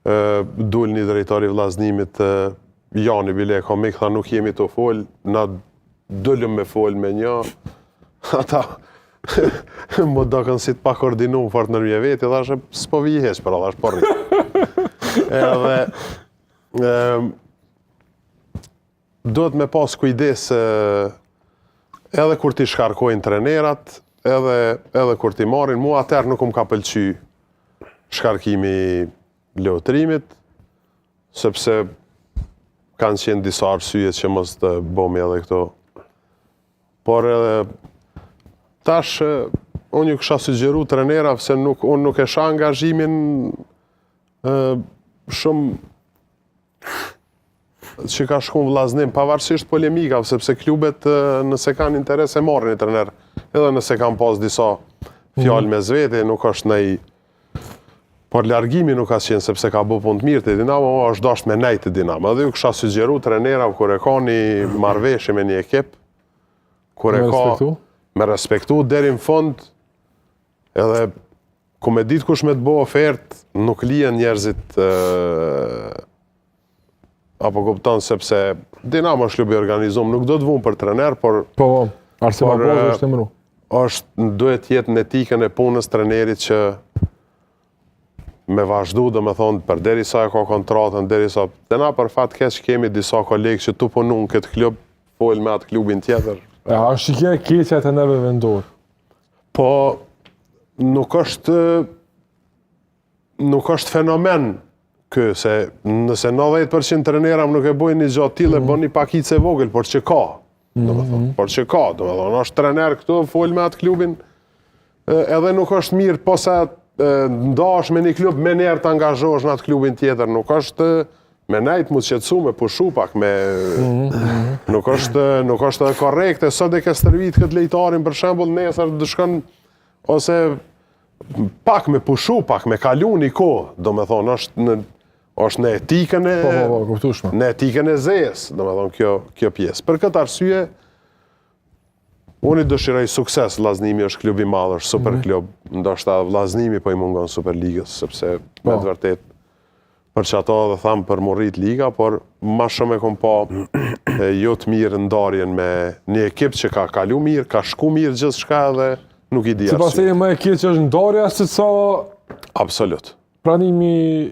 dul një drejtori vllaznimit Jani Bile komik, tha nuk jemi të fol, na dëllëm me fol me një, ata më dokën si të pa koordinu fort në rje veti, dhe është s'po vijes për edhe është porri. Edhe duhet me pas kujdes edhe kur ti shkarkojnë trenerat, edhe kur ti marrin, mua atëherë nuk ka pëlqy shkarkimi lotërimit, sepse kanë qenë disa arsyet që mos të bëmi edhe këto. Por tash, unë ju kësha sugjeru trenerave se unë nuk e shoh angazhimin shumë që ka shku në vllaznim, pavarësisht polemikave, sepse klubet nëse kanë interes e marrin një trener, edhe nëse kanë pas disa fjalë me zvete, nuk është nej. Por largimi nuk ka qenë sepse ka bu punë të mirë të Dinamo, është dasht me nejt të Dinamo. Edhe ju kësha sugjeru trenerave kur e ka një marrëveshje me një ekip, kur e ka me respektu deri në fund, edhe ku me ditë kush me të bo ofert, nuk lihen njerëzit apo kupton sepse Dinamo është klubi organizum, nuk do të vunë për trener, por Arsema Bozo është emru. Duhet jetë në etikën e punës trenerit që me vazhdu, dhe me thonë, për deri sa e ka kontratën, deri sa... Dhe na për fat keq kemi disa kolegë që tu punu në këtë klub, folë me atë klubin tjetër. Është që keqja të neve vendor. Po, nuk është fenomen kë, se nëse 90% treneram nuk e bojnë një gjatë tillë, bën një pakice e vogël, por që ka. Por që ka, do me thonë, është trener këtu, folë me atë klubin, edhe nuk është mirë, posa ndash me një klub, me njerë të angazhosh në atë klubin tjetër, nuk është me nejtë mu të qetësu, me pushu pak, nuk është edhe korekte, sot e ke stërvit këtë lejtarin, për shembull, nesër dëshkon, ose pak me pushu, pak me kalu një kohë, do me thonë, është në etikën e zes, do me thonë, kjo pjesë. Për këtë arsye, unë i dëshiroj sukses, vllaznimi është klubi madh, është super klub, ndoshta vllaznimi po i mungon Superligës, sepse me të vërtet, për që ato dhe thamë për morrit liga, por ma shumë e kom pa jo të mirë ndarjen me një ekip që ka kalu mirë, ka shku mirë gjithë shka dhe nuk i di arsye. Sipas teje më e keq është ndarja se sa absolut. Pranimi